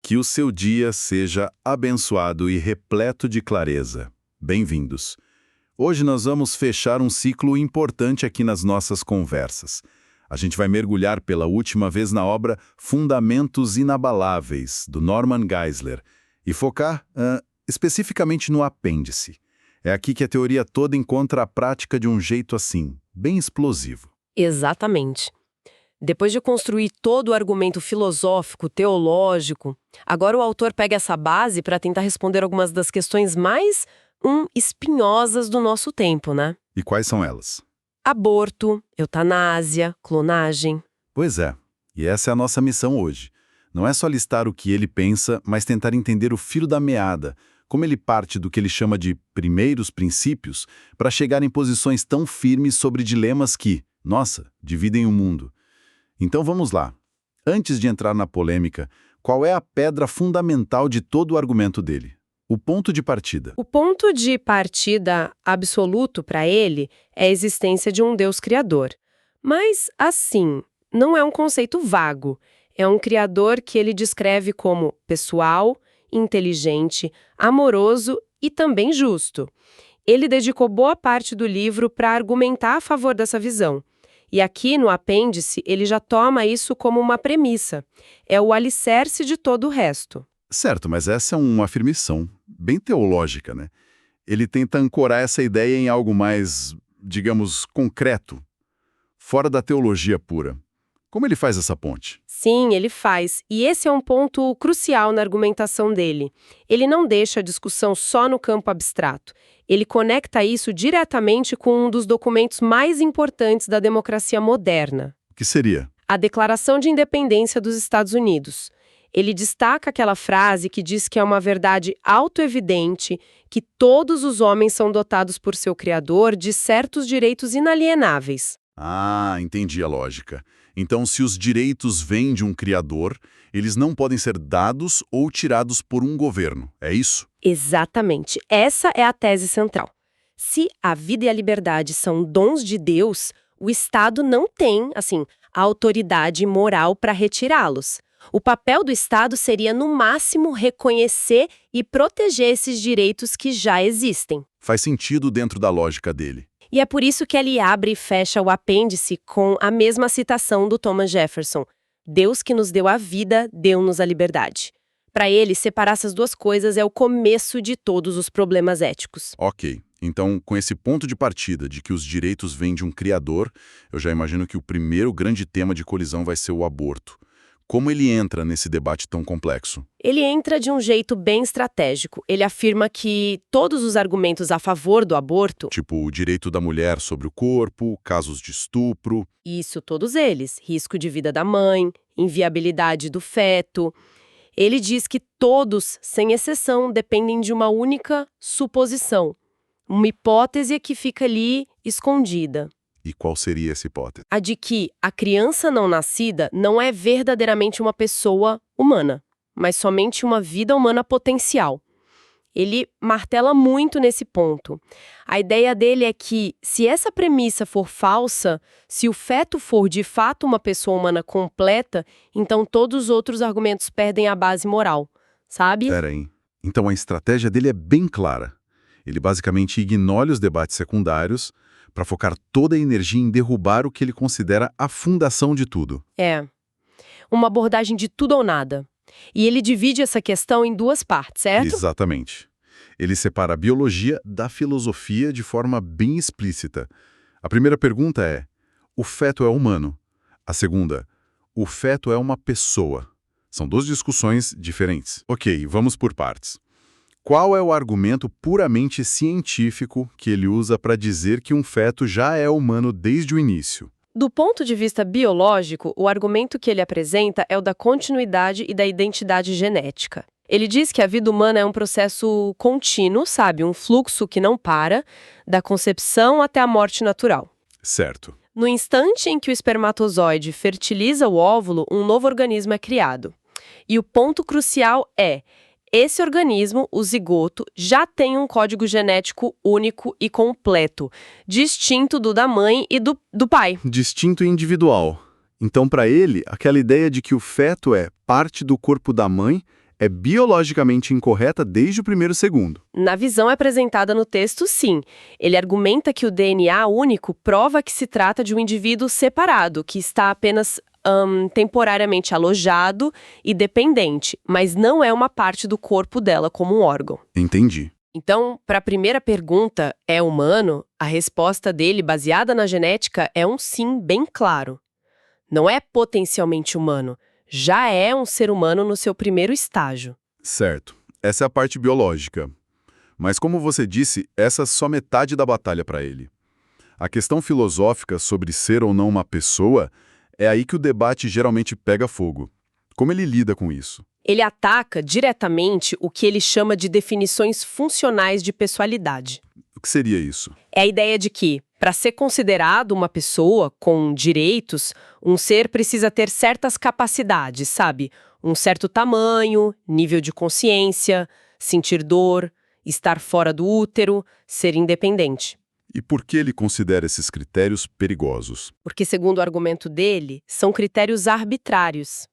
Que o seu dia seja abençoado e repleto de clareza. Bem-vindos. Hoje nós vamos fechar um ciclo importante aqui nas nossas conversas. A gente vai mergulhar pela última vez na obra Fundamentos Inabaláveis, do Norman Geisler, e focar especificamente no apêndice. É aqui que a teoria toda encontra a prática de um jeito assim, bem explosivo. Exatamente. Depois de construir todo o argumento filosófico, teológico, agora o autor pega essa base para tentar responder algumas das questões mais espinhosas do nosso tempo, né? E quais são elas? Aborto, eutanásia, clonagem. Pois é, e essa é a nossa missão hoje. Não é só listar o que ele pensa, mas tentar entender o fio da meada, como ele parte do que ele chama de primeiros princípios, para chegar em posições tão firmes sobre dilemas que, nossa, dividem o mundo. Então vamos lá. Antes de entrar na polêmica, qual é a pedra fundamental de todo o argumento dele? O ponto de partida. O ponto de partida absoluto para ele é a existência de um Deus criador. Mas, assim, não é um conceito vago. É um criador que ele descreve como pessoal, inteligente, amoroso e também justo. Ele dedicou boa parte do livro para argumentar a favor dessa visão. E aqui no apêndice ele já toma isso como uma premissa. É o alicerce de todo o resto. Certo, mas essa é uma afirmação bem teológica, né? Ele tenta ancorar essa ideia em algo mais, digamos, concreto, fora da teologia pura. Como ele faz essa ponte? Sim, ele faz. E esse é um ponto crucial na argumentação dele. Ele não deixa a discussão só no campo abstrato. Ele conecta isso diretamente com um dos documentos mais importantes da democracia moderna. O que seria? A Declaração de Independência dos Estados Unidos. Ele destaca aquela frase que diz que é uma verdade autoevidente que todos os homens são dotados por seu Criador de certos direitos inalienáveis. Ah, entendi a lógica. Então, se os direitos vêm de um criador, eles não podem ser dados ou tirados por um governo, é isso? Exatamente. Essa é a tese central. Se a vida e a liberdade são dons de Deus, o Estado não tem, a autoridade moral para retirá-los. O papel do Estado seria, no máximo, reconhecer e proteger esses direitos que já existem. Faz sentido dentro da lógica dele. E é por isso que ele abre e fecha o apêndice com a mesma citação do Thomas Jefferson. Deus que nos deu a vida, deu-nos a liberdade. Para ele, separar essas duas coisas é o começo de todos os problemas éticos. Ok. Então, com esse ponto de partida de que os direitos vêm de um criador, eu já imagino que o primeiro grande tema de colisão vai ser o aborto. Como ele entra nesse debate tão complexo? Ele entra de um jeito bem estratégico. Ele afirma que todos os argumentos a favor do aborto... Tipo, o direito da mulher sobre o corpo, casos de estupro... Isso, todos eles. Risco de vida da mãe, inviabilidade do feto. Ele diz que todos, sem exceção, dependem de uma única suposição. Uma hipótese que fica ali escondida. E qual seria essa hipótese? A de que a criança não nascida não é verdadeiramente uma pessoa humana, mas somente uma vida humana potencial. Ele martela muito nesse ponto. A ideia dele é que, se essa premissa for falsa, se o feto for de fato uma pessoa humana completa, então todos os outros argumentos perdem a base moral, sabe? Pera aí. Então a estratégia dele é bem clara. Ele basicamente ignora os debates secundários para focar toda a energia em derrubar o que ele considera a fundação de tudo. É. Uma abordagem de tudo ou nada. E ele divide essa questão em duas partes, certo? Exatamente. Ele separa a biologia da filosofia de forma bem explícita. A primeira pergunta é: o feto é humano? A segunda: o feto é uma pessoa? São duas discussões diferentes. Ok, vamos por partes. Qual é o argumento puramente científico que ele usa para dizer que um feto já é humano desde o início? Do ponto de vista biológico, o argumento que ele apresenta é o da continuidade e da identidade genética. Ele diz que a vida humana é um processo contínuo, um fluxo que não para, da concepção até a morte natural. Certo. No instante em que o espermatozoide fertiliza o óvulo, um novo organismo é criado. E o ponto crucial é: esse organismo, o zigoto, já tem um código genético único e completo, distinto do da mãe e do pai. Distinto e individual. Então, para ele, aquela ideia de que o feto é parte do corpo da mãe é biologicamente incorreta desde o primeiro segundo. Na visão apresentada no texto, sim. Ele argumenta que o DNA único prova que se trata de um indivíduo separado, que está apenas temporariamente alojado e dependente, mas não é uma parte do corpo dela como um órgão. Entendi. Então, para a primeira pergunta, é humano? A resposta dele, baseada na genética, é um sim bem claro. Não é potencialmente humano, já é um ser humano no seu primeiro estágio. Certo. Essa é a parte biológica. Mas como você disse, essa é só metade da batalha para ele. A questão filosófica sobre ser ou não uma pessoa é aí que o debate geralmente pega fogo. Como ele lida com isso? Ele ataca diretamente o que ele chama de definições funcionais de pessoalidade. O que seria isso? É a ideia de que, para ser considerado uma pessoa com direitos, um ser precisa ter certas capacidades, sabe? Um certo tamanho, nível de consciência, sentir dor, estar fora do útero, ser independente. E por que ele considera esses critérios perigosos? Porque, segundo o argumento dele, são critérios arbitrários.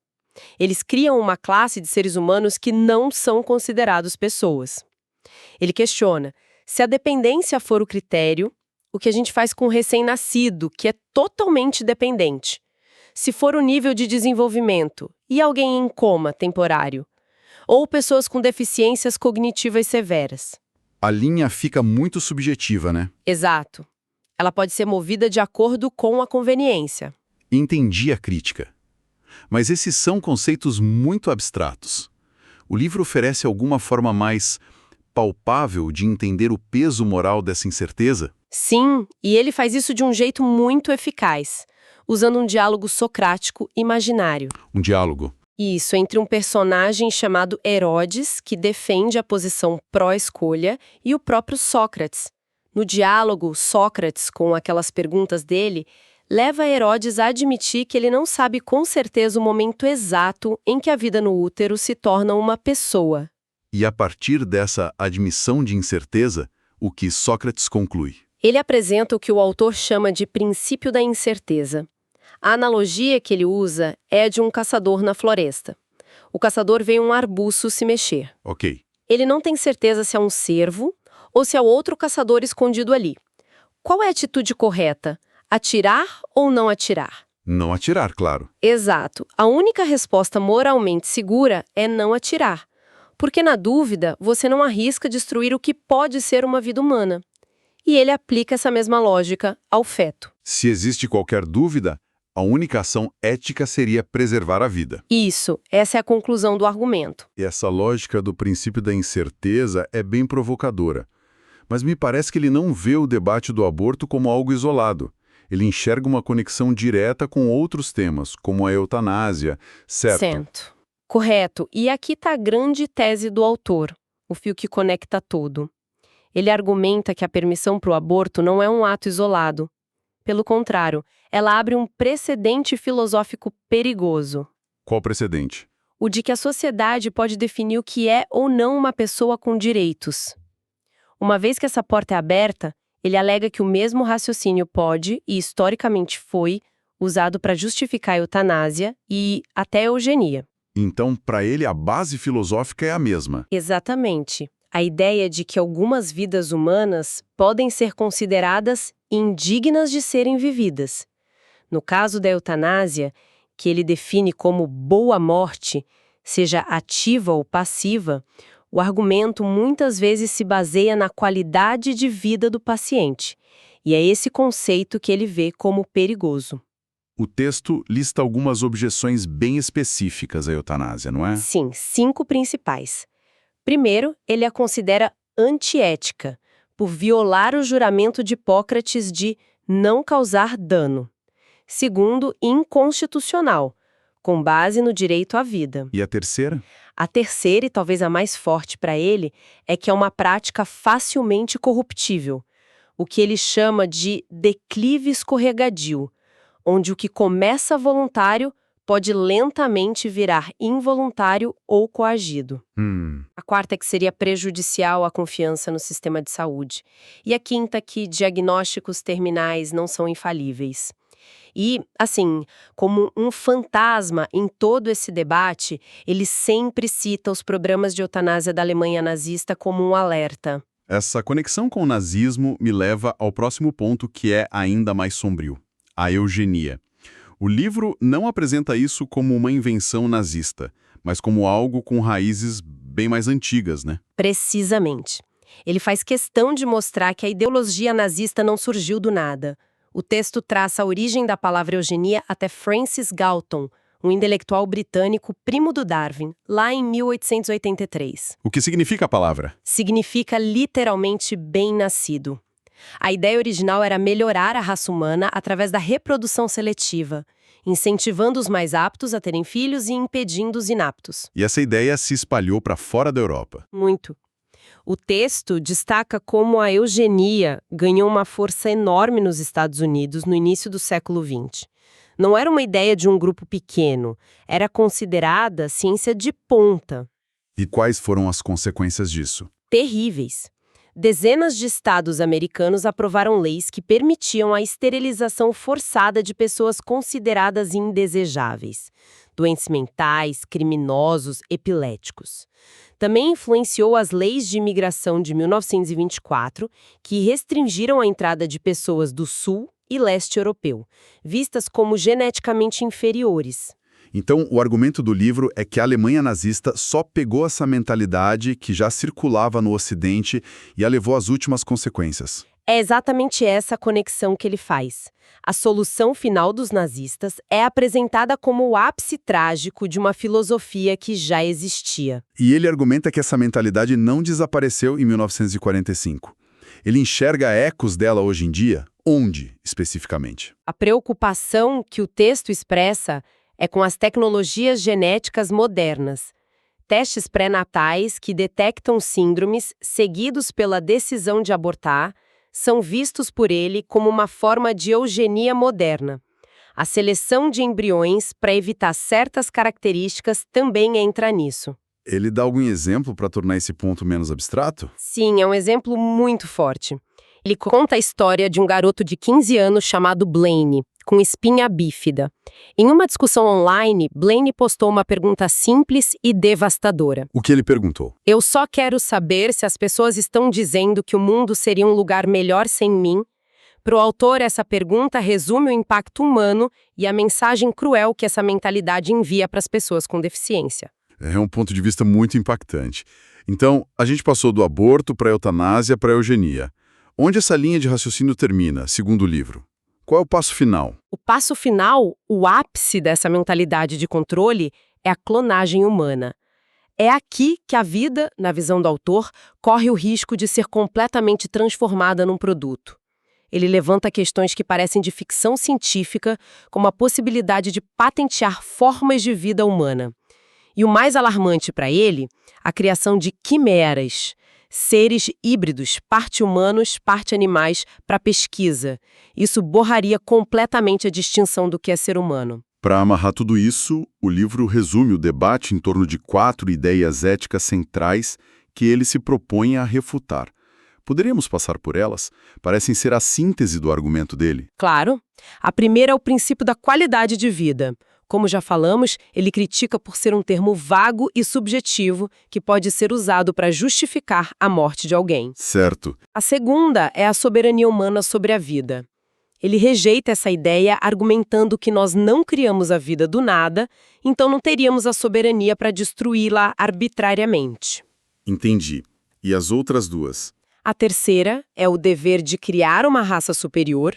Eles criam uma classe de seres humanos que não são considerados pessoas. Ele questiona, se a dependência for o critério, o que a gente faz com o recém-nascido, que é totalmente dependente? Se for o nível de desenvolvimento, e alguém em coma temporário? Ou pessoas com deficiências cognitivas severas? A linha fica muito subjetiva, né? Exato. Ela pode ser movida de acordo com a conveniência. Entendi a crítica. Mas esses são conceitos muito abstratos. O livro oferece alguma forma mais palpável de entender o peso moral dessa incerteza? Sim, e ele faz isso de um jeito muito eficaz, usando um diálogo socrático imaginário. Um diálogo. Isso, entre um personagem chamado Herodes, que defende a posição pró-escolha, e o próprio Sócrates. No diálogo, Sócrates, com aquelas perguntas dele, leva Herodes a admitir que ele não sabe com certeza o momento exato em que a vida no útero se torna uma pessoa. E a partir dessa admissão de incerteza, o que Sócrates conclui? Ele apresenta o que o autor chama de princípio da incerteza. A analogia que ele usa é a de um caçador na floresta. O caçador vê um arbusto se mexer. Ok. Ele não tem certeza se é um cervo ou se é outro caçador escondido ali. Qual é a atitude correta? Atirar ou não atirar? Não atirar, claro. Exato. A única resposta moralmente segura é não atirar. Porque, na dúvida, você não arrisca destruir o que pode ser uma vida humana. E ele aplica essa mesma lógica ao feto. Se existe qualquer dúvida, a única ação ética seria preservar a vida. Isso, essa é a conclusão do argumento. E essa lógica do princípio da incerteza é bem provocadora. Mas me parece que ele não vê o debate do aborto como algo isolado. Ele enxerga uma conexão direta com outros temas, como a eutanásia, certo? Correto. E aqui está a grande tese do autor, o fio que conecta tudo. Ele argumenta que a permissão para o aborto não é um ato isolado. Pelo contrário, ela abre um precedente filosófico perigoso. Qual precedente? O de que a sociedade pode definir o que é ou não uma pessoa com direitos. Uma vez que essa porta é aberta, ele alega que o mesmo raciocínio pode, e historicamente foi, usado para justificar a eutanásia e até a eugenia. Então, para ele, a base filosófica é a mesma. Exatamente. A ideia de que algumas vidas humanas podem ser consideradas indignas de serem vividas. No caso da eutanásia, que ele define como boa morte, seja ativa ou passiva, o argumento muitas vezes se baseia na qualidade de vida do paciente. E é esse conceito que ele vê como perigoso. O texto lista algumas objeções bem específicas à eutanásia, não é? Sim, 5 principais. Primeiro, ele a considera antiética, por violar o juramento de Hipócrates de não causar dano. Segundo, inconstitucional, com base no direito à vida. E a terceira? A terceira, e talvez a mais forte para ele, é que é uma prática facilmente corruptível, o que ele chama de declive escorregadio, onde o que começa voluntário pode lentamente virar involuntário ou coagido. A quarta é que seria prejudicial à confiança no sistema de saúde. E a quinta, que diagnósticos terminais não são infalíveis. E, assim, como um fantasma em todo esse debate, ele sempre cita os programas de eutanásia da Alemanha nazista como um alerta. Essa conexão com o nazismo me leva ao próximo ponto, que é ainda mais sombrio: a eugenia. O livro não apresenta isso como uma invenção nazista, mas como algo com raízes bem mais antigas, né? Precisamente. Ele faz questão de mostrar que a ideologia nazista não surgiu do nada. O texto traça a origem da palavra eugenia até Francis Galton, um intelectual britânico primo do Darwin, lá em 1883. O que significa a palavra? Significa literalmente bem-nascido. A ideia original era melhorar a raça humana através da reprodução seletiva, incentivando os mais aptos a terem filhos e impedindo os inaptos. E essa ideia se espalhou para fora da Europa. Muito. O texto destaca como a eugenia ganhou uma força enorme nos Estados Unidos no início do século XX. Não era uma ideia de um grupo pequeno, era considerada ciência de ponta. E quais foram as consequências disso? Terríveis. Dezenas de estados americanos aprovaram leis que permitiam a esterilização forçada de pessoas consideradas indesejáveis, doentes mentais, criminosos, epiléticos. Também influenciou as leis de imigração de 1924, que restringiram a entrada de pessoas do sul e leste europeu, vistas como geneticamente inferiores. Então, o argumento do livro é que a Alemanha nazista só pegou essa mentalidade que já circulava no Ocidente e a levou às últimas consequências. É exatamente essa a conexão que ele faz. A solução final dos nazistas é apresentada como o ápice trágico de uma filosofia que já existia. E ele argumenta que essa mentalidade não desapareceu em 1945. Ele enxerga ecos dela hoje em dia? Onde, especificamente? A preocupação que o texto expressa é com as tecnologias genéticas modernas. Testes pré-natais que detectam síndromes seguidos pela decisão de abortar são vistos por ele como uma forma de eugenia moderna. A seleção de embriões para evitar certas características também entra nisso. Ele dá algum exemplo para tornar esse ponto menos abstrato? Sim, é um exemplo muito forte. Ele conta a história de um garoto de 15 anos chamado Blaine, com espinha bífida. Em uma discussão online, Blaine postou uma pergunta simples e devastadora. O que ele perguntou? Eu só quero saber se as pessoas estão dizendo que o mundo seria um lugar melhor sem mim. Para o autor, essa pergunta resume o impacto humano e a mensagem cruel que essa mentalidade envia para as pessoas com deficiência. É um ponto de vista muito impactante. Então, a gente passou do aborto para a eutanásia para a eugenia. Onde essa linha de raciocínio termina, segundo o livro? Qual é o passo final? O passo final, o ápice dessa mentalidade de controle, é a clonagem humana. É aqui que a vida, na visão do autor, corre o risco de ser completamente transformada num produto. Ele levanta questões que parecem de ficção científica, como a possibilidade de patentear formas de vida humana. E o mais alarmante para ele, a criação de quimeras, seres híbridos, parte humanos, parte animais, para pesquisa. Isso borraria completamente a distinção do que é ser humano. Para amarrar tudo isso, o livro resume o debate em torno de 4 ideias éticas centrais que ele se propõe a refutar. Poderíamos passar por elas? Parecem ser a síntese do argumento dele. Claro. A primeira é o princípio da qualidade de vida. Como já falamos, ele critica por ser um termo vago e subjetivo que pode ser usado para justificar a morte de alguém. Certo. A segunda é a soberania humana sobre a vida. Ele rejeita essa ideia argumentando que nós não criamos a vida do nada, então não teríamos a soberania para destruí-la arbitrariamente. Entendi. E as outras duas? A terceira é o dever de criar uma raça superior.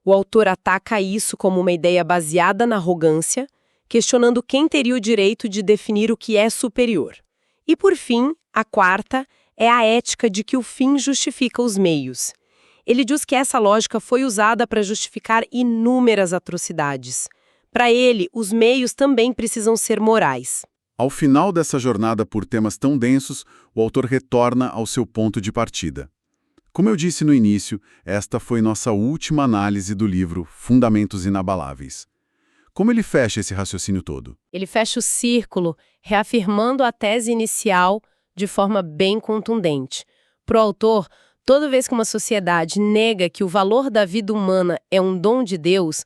O autor ataca isso como uma ideia baseada na arrogância, questionando quem teria o direito de definir o que é superior. E, por fim, a quarta é a ética de que o fim justifica os meios. Ele diz que essa lógica foi usada para justificar inúmeras atrocidades. Para ele, os meios também precisam ser morais. Ao final dessa jornada por temas tão densos, o autor retorna ao seu ponto de partida. Como eu disse no início, esta foi nossa última análise do livro Fundamentos Inabaláveis. Como ele fecha esse raciocínio todo? Ele fecha o círculo, reafirmando a tese inicial de forma bem contundente. Para o autor, toda vez que uma sociedade nega que o valor da vida humana é um dom de Deus,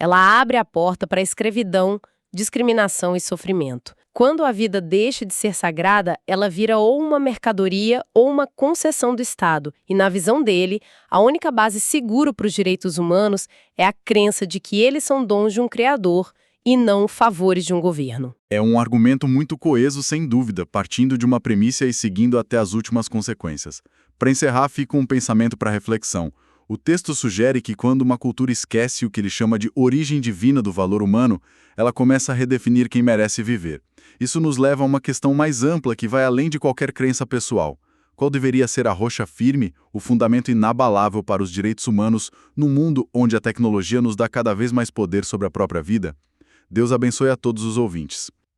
Ela abre a porta para a escravidão, discriminação e sofrimento. Quando a vida deixa de ser sagrada, ela vira ou uma mercadoria ou uma concessão do Estado. E na visão dele, a única base segura para os direitos humanos é a crença de que eles são dons de um criador e não favores de um governo. É um argumento muito coeso, sem dúvida, partindo de uma premissa e seguindo até as últimas consequências. Para encerrar, fica um pensamento para reflexão. O texto sugere que quando uma cultura esquece o que ele chama de origem divina do valor humano, ela começa a redefinir quem merece viver. Isso nos leva a uma questão mais ampla que vai além de qualquer crença pessoal. Qual deveria ser a rocha firme, o fundamento inabalável para os direitos humanos num mundo onde a tecnologia nos dá cada vez mais poder sobre a própria vida? Deus abençoe a todos os ouvintes.